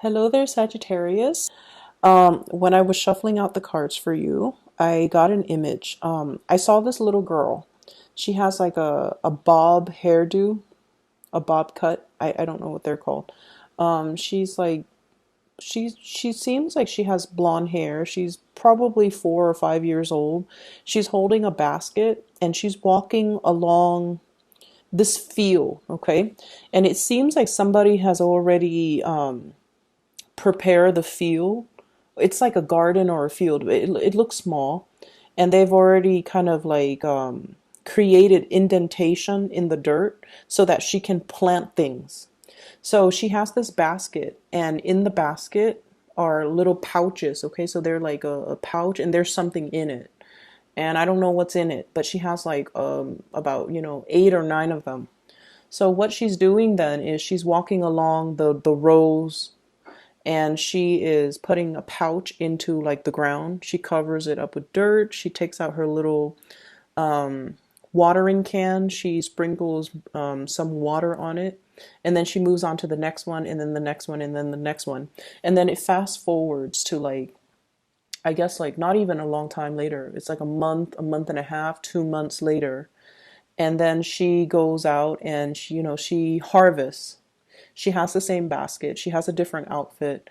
Hello there, Sagittarius. When I was shuffling out the cards for you, I got an image. I saw this little girl. She has like a bob hairdo, a bob cut. I don't know what they're called. She's like she seems like she has blonde hair. She's probably 4 or 5 years old. She's holding a basket and she's walking along this field, okay? And it seems like somebody has already prepare the field. It's like a garden or a field. It looks small, and they've already kind of like created indentation in the dirt so that she can plant things. So she has this basket, and in the basket are little pouches. Okay, so they're like a pouch, and there's something in it. And I don't know what's in it, but she has like about 8 or 9 of them. So what she's doing then is she's walking along the rows, and she is putting a pouch into like the ground. She covers it up with dirt. She takes out her little watering can. She sprinkles some water on it, and then she moves on to the next one, and then the next one, and then the next one. And then it fast forwards to like, I guess like not even a long time later. It's like a month and a half, 2 months later. And then she goes out and she harvests. She has the same basket. She has a different outfit.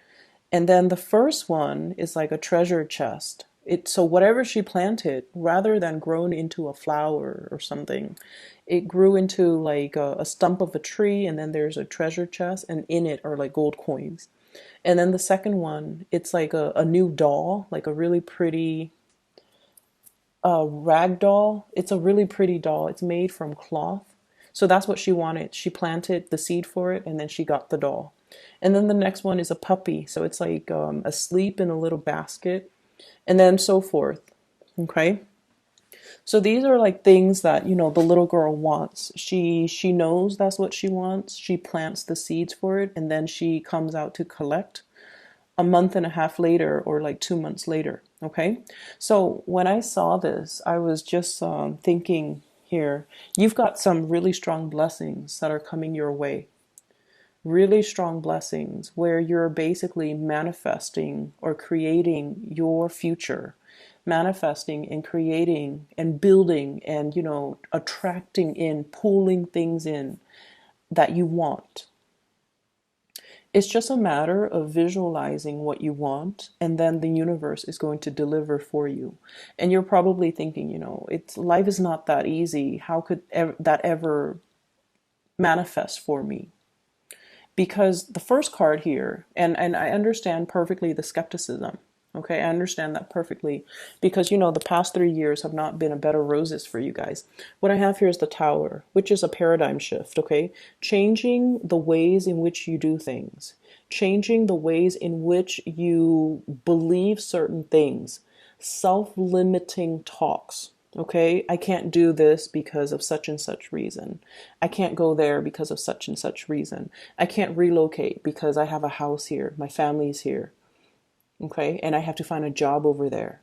And then the first one is like a treasure chest. So whatever she planted, rather than grown into a flower or something, it grew into like a stump of a tree, and then there's a treasure chest, and in it are like gold coins. And then the second one, it's like a new doll, like a really pretty rag doll. It's a really pretty doll. It's made from cloth. So that's what she wanted. She planted the seed for it, and then she got the doll. And then the next one is a puppy. So it's like asleep in a little basket, and then so forth. Okay. So these are like things that, the little girl wants. She knows that's what she wants. She plants the seeds for it, and then she comes out to collect a month and a half later, or like 2 months later. Okay. So when I saw this, I was just thinking here, you've got some really strong blessings that are coming your way. Really strong blessings where you're basically manifesting or creating your future, manifesting and creating and building and, attracting in, pulling things in that you want. It's just a matter of visualizing what you want, and then the universe is going to deliver for you. And you're probably thinking, it's life is not that easy. How could that ever manifest for me? Because the first card here, and I understand perfectly the skepticism. Okay, I understand that perfectly because the past 3 years have not been a bed of roses for you guys. What I have here is the Tower, which is a paradigm shift, okay? Changing the ways in which you do things, changing the ways in which you believe certain things, self-limiting talks. Okay, I can't do this because of such and such reason. I can't go there because of such and such reason. I can't relocate because I have a house here. My family's here. Okay, and I have to find a job over there.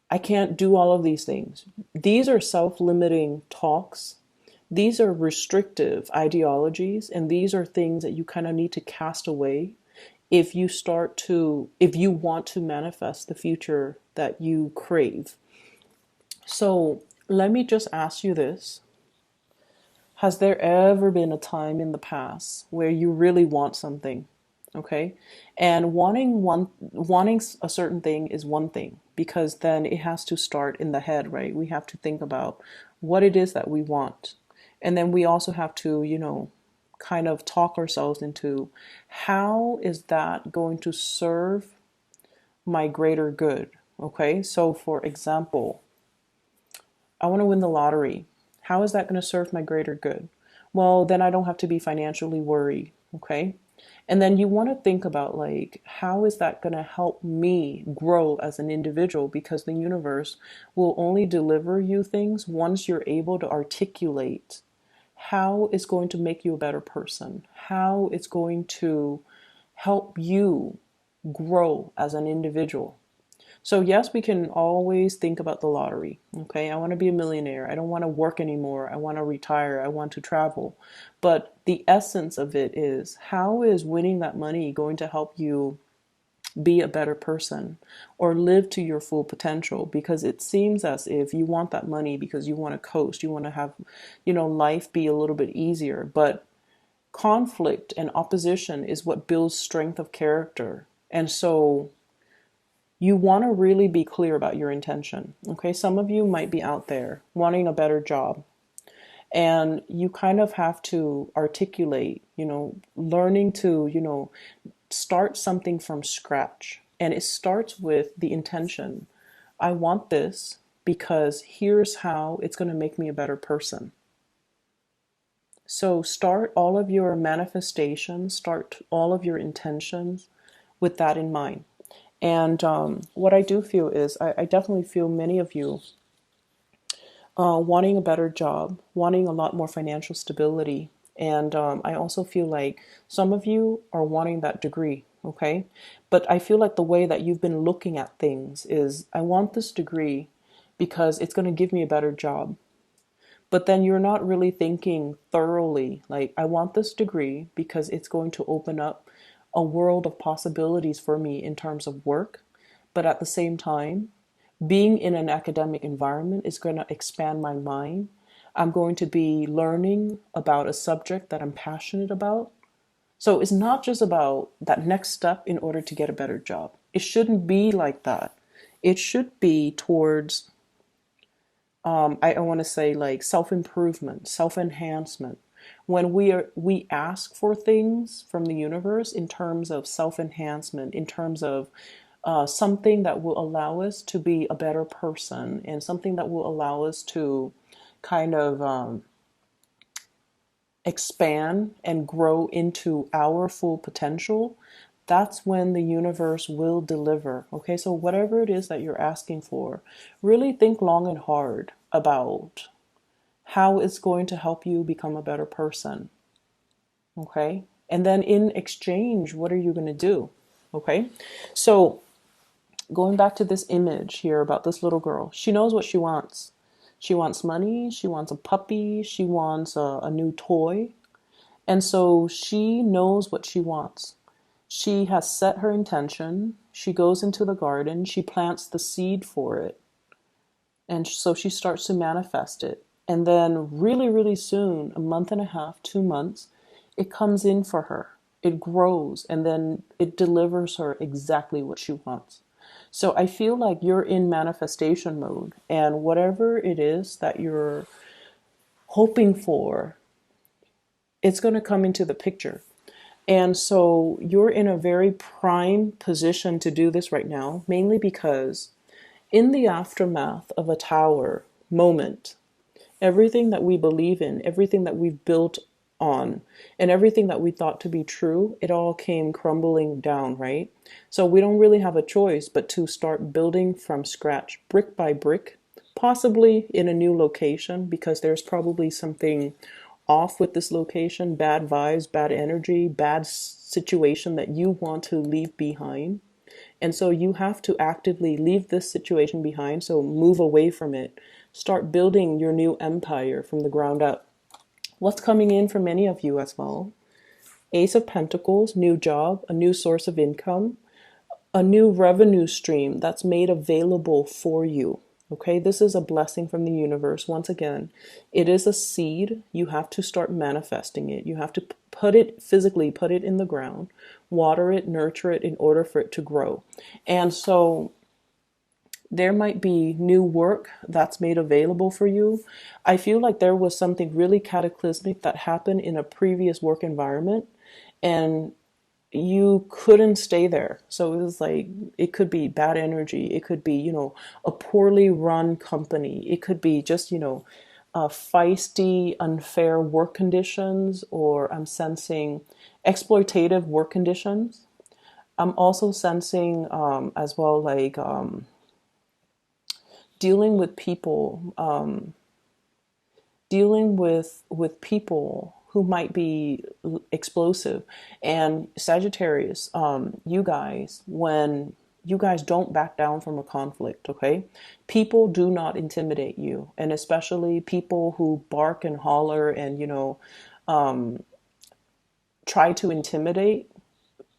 I can't do all of these things. These are self-limiting talks. These are restrictive ideologies, and these are things that you kind of need to cast away if you want to manifest the future that you crave. So let me just ask you this. Has there ever been a time in the past where you really want something? Okay. And wanting a certain thing is one thing, because then it has to start in the head, right? We have to think about what it is that we want. And then we also have to, kind of talk ourselves into how is that going to serve my greater good? Okay. So for example, I want to win the lottery. How is that going to serve my greater good? Well, then I don't have to be financially worried. Okay. And then you want to think about like, how is that going to help me grow as an individual? Because the universe will only deliver you things once you're able to articulate how it's going to make you a better person, how it's going to help you grow as an individual. So yes, we can always think about the lottery. Okay, I want to be a millionaire. I don't want to work anymore. I want to retire. I want to travel. But the essence of it is, how is winning that money going to help you be a better person or live to your full potential? Because it seems as if you want that money because you want to coast, you want to have, life be a little bit easier. But conflict and opposition is what builds strength of character. And so you want to really be clear about your intention. Okay, some of you might be out there wanting a better job, and you kind of have to articulate, learning to, start something from scratch. And it starts with the intention. I want this because here's how it's going to make me a better person. So start all of your manifestations, start all of your intentions with that in mind. And what I do feel is, I definitely feel many of you wanting a better job, wanting a lot more financial stability. And I also feel like some of you are wanting that degree, okay? But I feel like the way that you've been looking at things is, I want this degree because it's going to give me a better job. But then you're not really thinking thoroughly, like, I want this degree because it's going to open up a world of possibilities for me in terms of work. But at the same time, being in an academic environment is going to expand my mind. I'm going to be learning about a subject that I'm passionate about. So it's not just about that next step in order to get a better job. It shouldn't be like that. It should be towards, I want to say, like, self-improvement, self-enhancement. When we ask for things from the universe in terms of self-enhancement, in terms of something that will allow us to be a better person, and something that will allow us to kind of expand and grow into our full potential, that's when the universe will deliver. Okay, so whatever it is that you're asking for, really think long and hard about how it's going to help you become a better person. Okay, and then in exchange, what are you going to do? Okay, so going back to this image here about this little girl, she knows what she wants. She wants money, she wants a puppy, she wants a new toy. And so she knows what she wants. She has set her intention. She goes into the garden, she plants the seed for it. And so she starts to manifest it. And then really, really soon, a month and a half, 2 months, it comes in for her. It grows, and then it delivers her exactly what she wants. So I feel like you're in manifestation mode, and whatever it is that you're hoping for, it's going to come into the picture. And so you're in a very prime position to do this right now, mainly because in the aftermath of a tower moment, everything that we believe in, everything that we've built on, and everything that we thought to be true, it all came crumbling down, right? So we don't really have a choice but to start building from scratch, brick by brick, possibly in a new location, because there's probably something off with this location, bad vibes, bad energy, bad situation that you want to leave behind. And so you have to actively leave this situation behind, so move away from it. Start building your new empire from the ground up. What's coming in for many of you as well? Ace of Pentacles, new job, a new source of income, a new revenue stream that's made available for you. Okay, this is a blessing from the universe. Once again, it is a seed. You have to start manifesting it. You have to put it physically, put it in the ground, water it, nurture it in order for it to grow. And so there might be new work that's made available for you. I feel like there was something really cataclysmic that happened in a previous work environment, and you couldn't stay there. So it was like, it could be bad energy. It could be, a poorly run company. It could be just, feisty, unfair work conditions, or I'm sensing exploitative work conditions. I'm also sensing as well, like dealing with people, dealing with people who might be explosive. And Sagittarius, you guys, when you guys don't back down from a conflict, okay? People do not intimidate you, and especially people who bark and holler and, try to intimidate.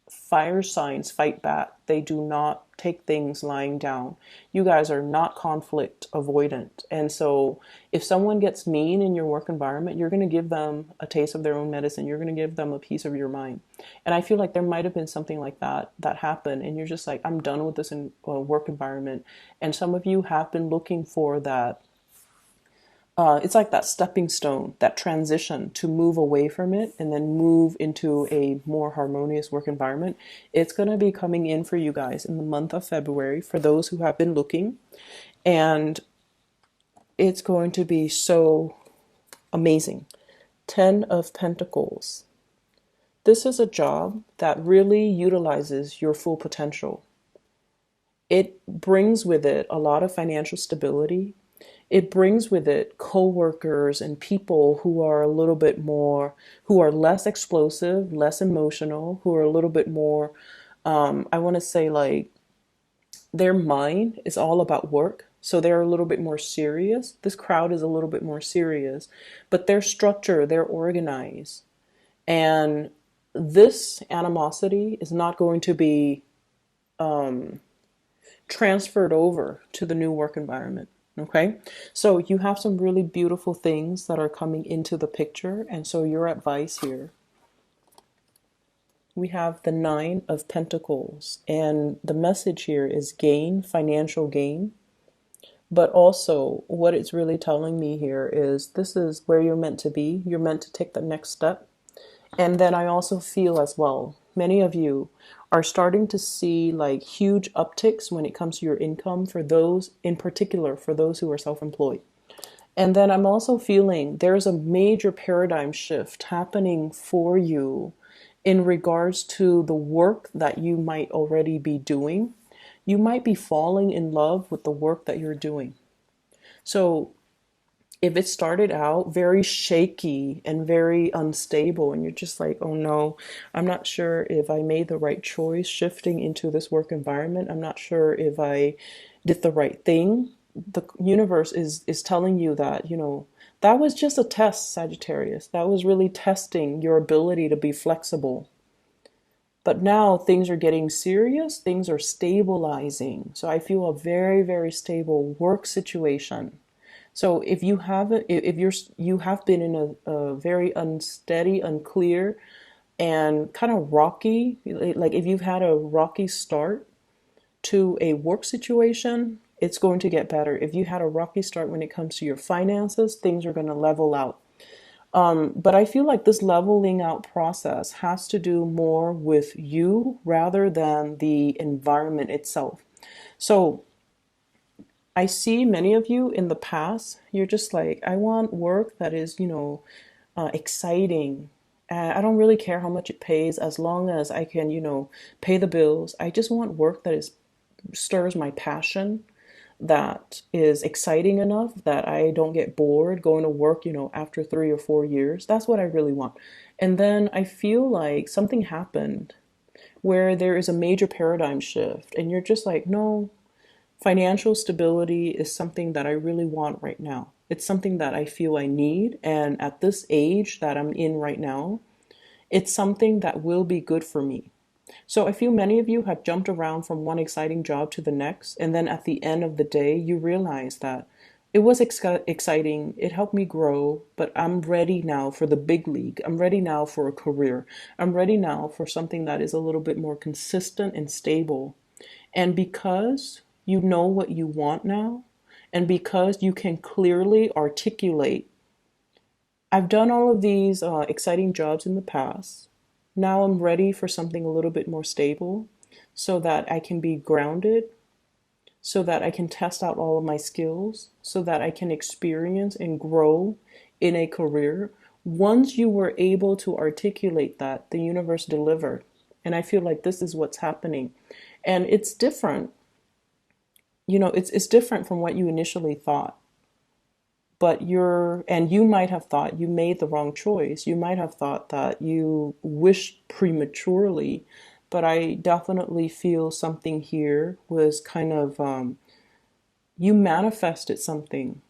Fire signs fight back. They do not take things lying down. You guys are not conflict avoidant. And so if someone gets mean in your work environment, you're going to give them a taste of their own medicine. You're going to give them a piece of your mind. And I feel like there might have been something like that happened. And you're just like, I'm done with this work environment. And some of you have been looking for that. It's like that stepping stone, that transition to move away from it and then move into a more harmonious work environment. It's going to be coming in for you guys in the month of February for those who have been looking. And it's going to be so amazing. 10 of Pentacles. This is a job that really utilizes your full potential. It brings with it a lot of financial stability. It brings with it coworkers and people who are a little bit more, who are less explosive, less emotional, who are a little bit more, I want to say like their mind is all about work. So they're a little bit more serious. This crowd is a little bit more serious, but they're structured, they're organized. And this animosity is not going to be transferred over to the new work environment. Okay, so you have some really beautiful things that are coming into the picture. And so your advice here, we have the 9 of Pentacles. And the message here is gain, financial gain. But also what it's really telling me here is this is where you're meant to be. You're meant to take the next step. And then I also feel as well, many of you are starting to see like huge upticks when it comes to your income for those, in particular, for those who are self-employed. And then I'm also feeling there's a major paradigm shift happening for you in regards to the work that you might already be doing. You might be falling in love with the work that you're doing. So if it started out very shaky and very unstable and you're just like, oh no, I'm not sure if I made the right choice shifting into this work environment. I'm not sure if I did the right thing. The universe is telling you that, that was just a test, Sagittarius. That was really testing your ability to be flexible. But now things are getting serious, things are stabilizing. So I feel a very, very stable work situation. So if you haven't, if you have been in a very unsteady, unclear, and kind of rocky, like if you've had a rocky start to a work situation, it's going to get better. If you had a rocky start when it comes to your finances, things are going to level out. But I feel like this leveling out process has to do more with you rather than the environment itself. So I see many of you in the past, you're just like, I want work that is, exciting. I don't really care how much it pays as long as I can, pay the bills. I just want work that stirs my passion, that is exciting enough that I don't get bored going to work, after 3 or 4 years. That's what I really want. And then I feel like something happened where there is a major paradigm shift and you're just like, no, financial stability is something that I really want right now. It's something that I feel I need. And at this age that I'm in right now, it's something that will be good for me. So I feel many of you have jumped around from one exciting job to the next. And then at the end of the day, you realize that it was exciting. It helped me grow, but I'm ready now for the big league. I'm ready now for a career. I'm ready now for something that is a little bit more consistent and stable. And because you know what you want now, and because you can clearly articulate, I've done all of these exciting jobs in the past. Now I'm ready for something a little bit more stable so that I can be grounded, so that I can test out all of my skills, so that I can experience and grow in a career. Once you were able to articulate that, the universe delivered. And I feel like this is what's happening. And it's different. It's different from what you initially thought. But you might have thought you made the wrong choice. You might have thought that you wished prematurely but I definitely feel something here was kind of you manifested something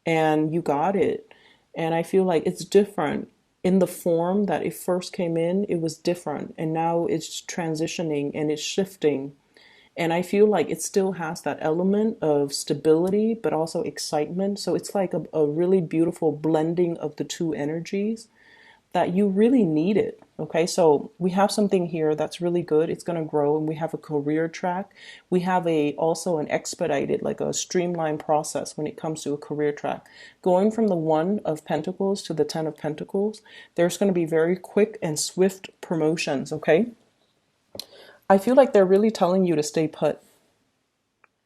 and you got it. And I feel like it's different in the form that it first came in, it was different. And now it's transitioning and it's shifting. And I feel like it still has that element of stability, but also excitement. So it's like a really beautiful blending of the two energies that you really need it. Okay, so we have something here that's really good. It's going to grow, and we have a career track. We have a also an expedited, like a streamlined process when it comes to a career track. Going from the One of Pentacles to the Ten of Pentacles, there's going to be very quick and swift promotions. Okay, I feel like they're really telling you to stay put.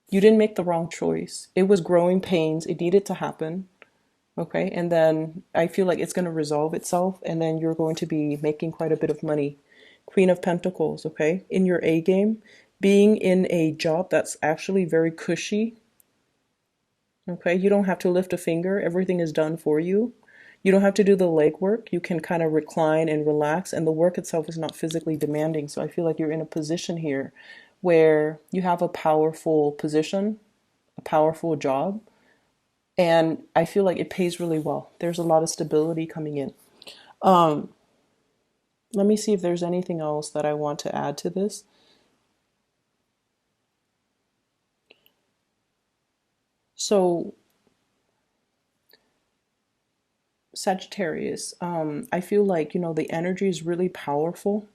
You didn't make the wrong choice. It was growing pains. It needed to happen. Okay, and then I feel like it's going to resolve itself, and then you're going to be making quite a bit of money. Queen of Pentacles, okay, in your A game, being in a job that's actually very cushy. Okay, you don't have to lift a finger, everything is done for you. You don't have to do the legwork. You can kind of recline and relax, and the work itself is not physically demanding. So I feel like you're in a position here where you have a powerful position, a powerful job, and I feel like it pays really well. There's a lot of stability coming in. Um, Let me see if there's anything else that I want to add to this. So, Sagittarius, I feel like, the energy is really powerful.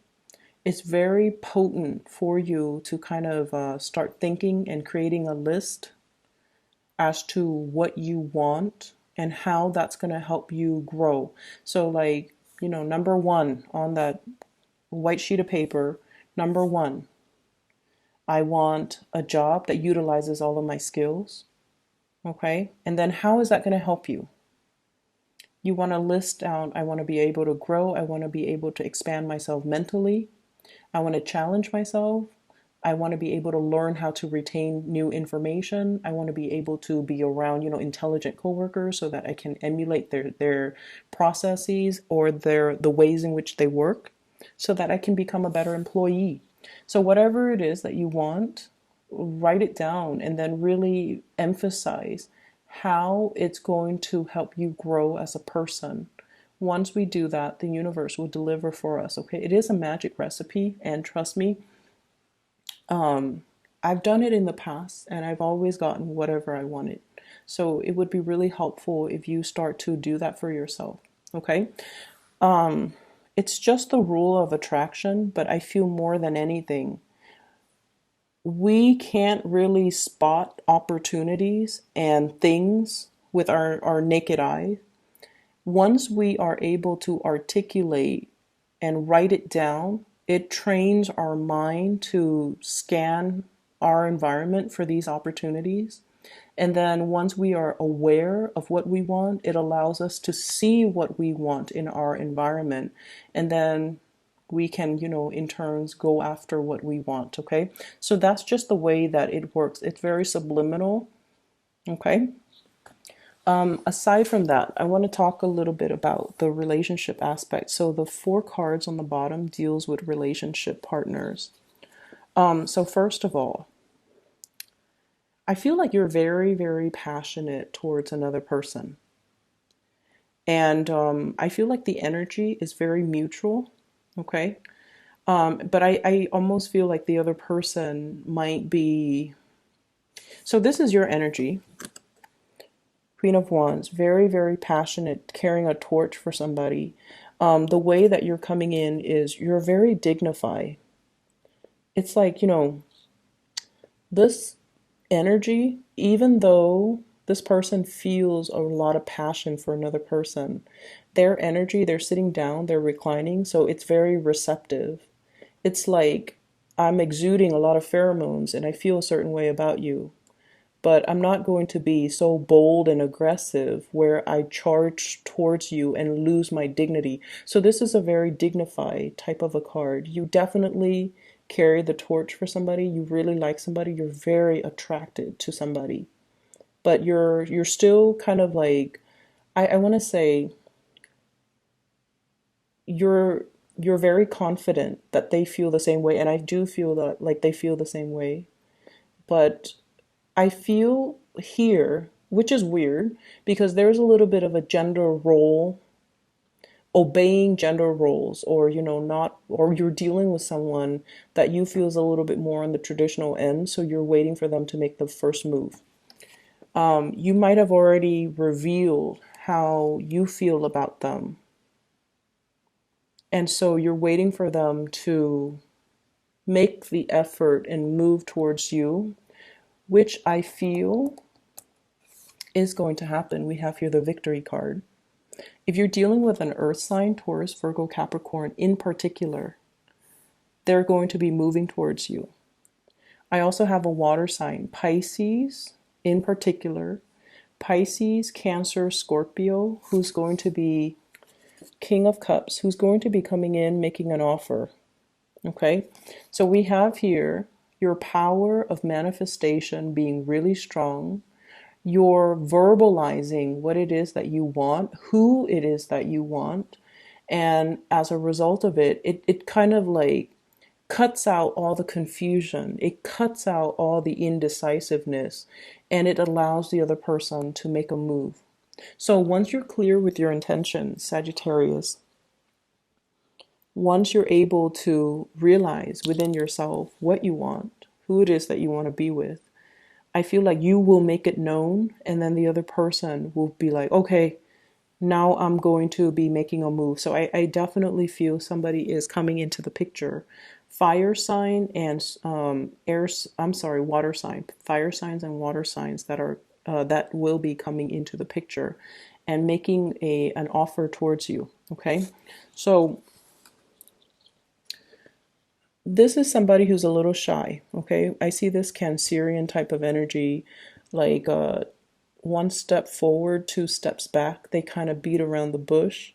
It's very potent for you to kind of start thinking and creating a list as to what you want and how that's going to help you grow. So, like, number one on that white sheet of paper, number one, I want a job that utilizes all of my skills. Okay. And then how is that going to help you? You want to list down, I want to be able to grow. I want to be able to expand myself mentally. I want to challenge myself. I want to be able to learn how to retain new information. I want to be able to be around, intelligent coworkers so that I can emulate their processes or the ways in which they work so that I can become a better employee. So whatever it is that you want, write it down and then really emphasize how it's going to help you grow as a person. Once we do that, the universe will deliver for us. Okay, it is a magic recipe, and trust me, I've done it in the past and I've always gotten whatever I wanted. So it would be really helpful if you start to do that for yourself. Okay. It's just the rule of attraction, but I feel more than anything, we can't really spot opportunities and things with our naked eye. Once we are able to articulate and write it down, it trains our mind to scan our environment for these opportunities. And then once we are aware of what we want, it allows us to see what we want in our environment. And then we can, in turns go after what we want. Okay. So that's just the way that it works. It's very subliminal. Okay. Aside from that, I want to talk a little bit about the relationship aspect. So the 4 cards on the bottom deals with relationship partners. So first of all, I feel like you're very, very passionate towards another person. And I feel like the energy is very mutual. Okay. But I almost feel like the other person might be. So this is your energy. Queen of Wands, very, very passionate, carrying a torch for somebody. The way that you're coming in is you're very dignified. It's like, this energy, even though this person feels a lot of passion for another person, their energy, they're sitting down, they're reclining, so it's very receptive. It's like I'm exuding a lot of pheromones and I feel a certain way about you. But I'm not going to be so bold and aggressive where I charge towards you and lose my dignity. So this is a very dignified type of a card. You definitely carry the torch for somebody. You really like somebody. You're very attracted to somebody. But you're still kind of like, I want to say you're you're very confident that they feel the same way, and I do feel that like they feel the same way. But I feel here, which is weird, because there's a little bit of a gender role, obeying gender roles, or not, or you're dealing with someone that you feel is a little bit more on the traditional end, so you're waiting for them to make the first move. You might have already revealed how you feel about them, and so you're waiting for them to make the effort and move towards you, which I feel is going to happen. We have here the victory card. If you're dealing with an earth sign, Taurus, Virgo, Capricorn in particular, they're going to be moving towards you. I also have a water sign, Pisces in particular, Pisces, Cancer, Scorpio, who's going to be King of Cups, who's going to be coming in making an offer. Okay, so we have here your power of manifestation being really strong. You're verbalizing what it is that you want, who it is that you want, and as a result of it, it kind of like cuts out all the confusion. It cuts out all the indecisiveness, and it allows the other person to make a move. So once you're clear with your intentions, Sagittarius, once you're able to realize within yourself what you want, who it is that you want to be with, I feel like you will make it known, and then the other person will be like, okay, now I'm going to be making a move. So I definitely feel somebody is coming into the picture. Fire sign and water sign. Fire signs and water signs that will be coming into the picture and making an offer towards you. Okay, so this is somebody who's a little shy. Okay, I see this Cancerian type of energy, like one step forward, two steps back. They kind of beat around the bush.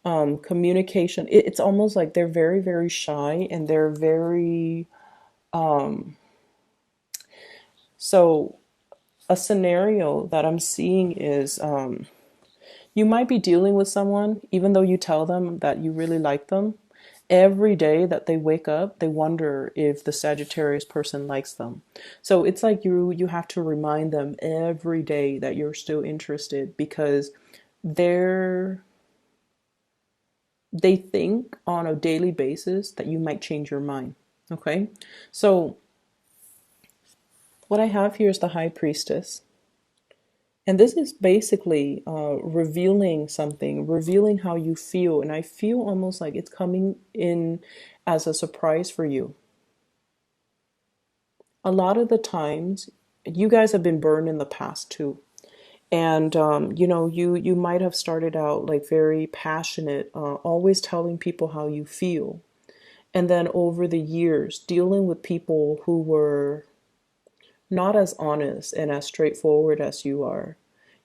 Communication, it's almost like they're very, very shy, and they're very so a scenario that I'm seeing is you might be dealing with someone, even though you tell them that you really like them. Every day that they wake up, they wonder if the Sagittarius person likes them. So it's like you have to remind them every day that you're still interested, because they're they think on a daily basis that you might change your mind. Okay, so what I have here is the High Priestess. And this is basically revealing something, revealing how you feel. And I feel almost like it's coming in as a surprise for you. A lot of the times, you guys have been burned in the past too. And you might have started out like very passionate, always telling people how you feel. And then over the years, dealing with people who were not as honest and as straightforward as you are.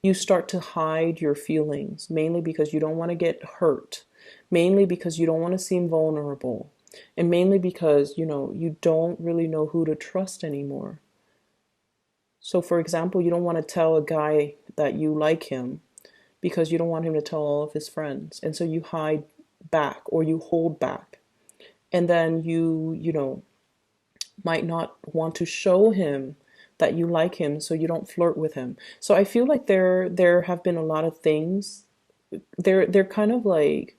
You start to hide your feelings, mainly because you don't want to get hurt, mainly because you don't want to seem vulnerable, and mainly because, you don't really know who to trust anymore. So, for example, you don't want to tell a guy that you like him because you don't want him to tell all of his friends. And so you hide back, or you hold back. And then you might not want to show him that you like him, so you don't flirt with him. So I feel like there have been a lot of things. They're kind of like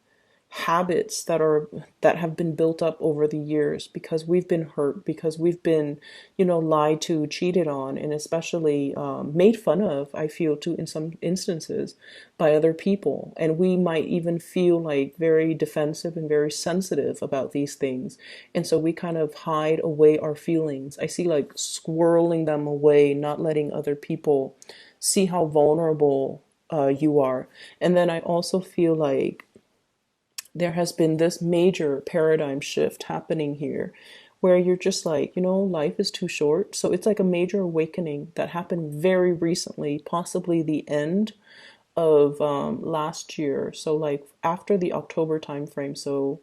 habits that have been built up over the years, because we've been hurt, because we've been lied to, cheated on, and especially made fun of, I feel too, in some instances, by other people. And we might even feel like very defensive and very sensitive about these things, and so we kind of hide away our feelings. I see like swirling them away, not letting other people see how vulnerable you are. And then I also feel like there has been this major paradigm shift happening here, where you're just like, life is too short. So it's like a major awakening that happened very recently, possibly the end of last year. So like after the October time frame. So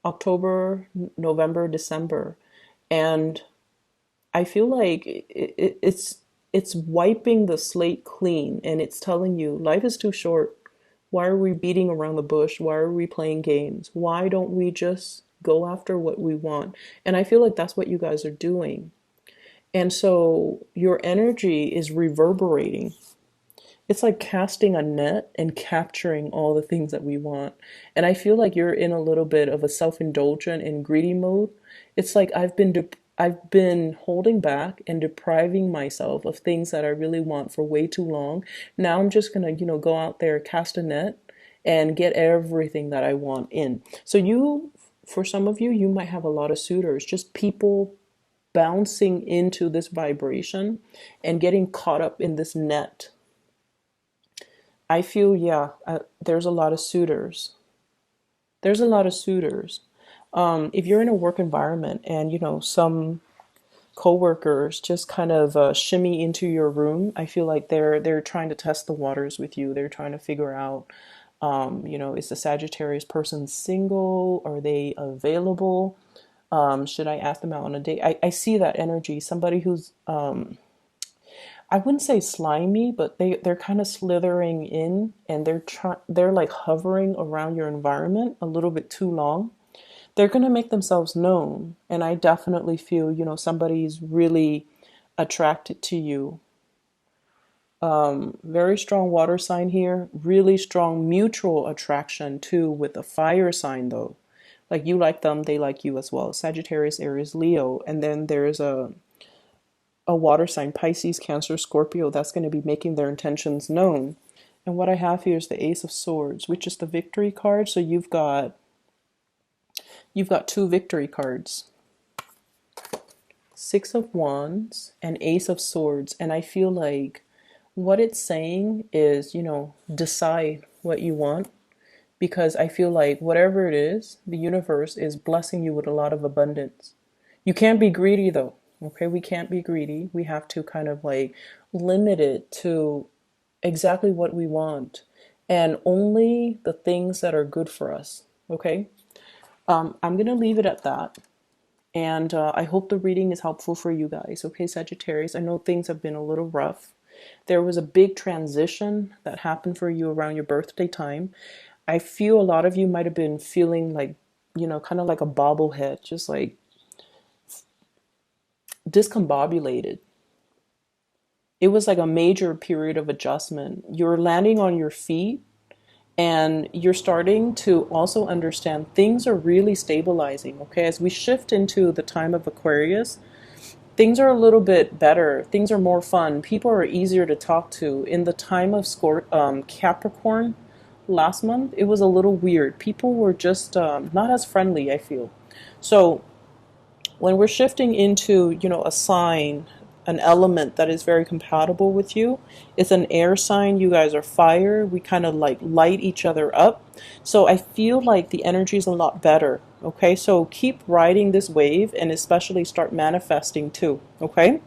October, November, December. And I feel like it's wiping the slate clean, and it's telling you life is too short. Why are we beating around the bush? Why are we playing games? Why don't we just go after what we want? And I feel like that's what you guys are doing. And so your energy is reverberating. It's like casting a net and capturing all the things that we want. And I feel like you're in a little bit of a self-indulgent and greedy mode. It's like I've been holding back and depriving myself of things that I really want for way too long. Now I'm just gonna, go out there, cast a net, and get everything that I want in. So for some of you, you might have a lot of suitors, just people bouncing into this vibration and getting caught up in this net. I feel, yeah, there's a lot of suitors. There's a lot of suitors. If you're in a work environment and, some coworkers just kind of shimmy into your room, I feel like they're trying to test the waters with you. They're trying to figure out, is the Sagittarius person single? Are they available? Should I ask them out on a date? I see that energy. Somebody who's I wouldn't say slimy, but they're kind of slithering in, and they're like hovering around your environment a little bit too long. They're going to make themselves known, and I definitely feel, somebody's really attracted to you. Very strong water sign here, really strong mutual attraction too, with a fire sign though. Like you like them, they like you as well. Sagittarius, Aries, Leo, and then there's a water sign, Pisces, Cancer, Scorpio, that's going to be making their intentions known. And what I have here is the Ace of Swords, which is the victory card. So you've got two victory cards. Six of Wands and Ace of Swords. And I feel like what it's saying is, decide what you want, because I feel like whatever it is, the universe is blessing you with a lot of abundance. You can't be greedy though. Okay, we can't be greedy. We have to kind of like limit it to exactly what we want and only the things that are good for us. Okay, I'm going to leave it at that. And I hope the reading is helpful for you guys. Okay, Sagittarius, I know things have been a little rough. There was a big transition that happened for you around your birthday time. I feel a lot of you might have been feeling like, kind of like a bobblehead, just like discombobulated. It was like a major period of adjustment. You're landing on your feet and you're starting to also understand things are really stabilizing. Okay, as we shift into the time of Aquarius, things are a little bit better. Things are more fun. People are easier to talk to. In the time of Capricorn last month, it was a little weird. People were just not as friendly, I feel. So when we're shifting into, a sign, an element that is very compatible with you, it's an air sign. You guys are fire. We kind of like light each other up. So I feel like the energy is a lot better. Okay, so keep riding this wave and especially start manifesting too. Okay.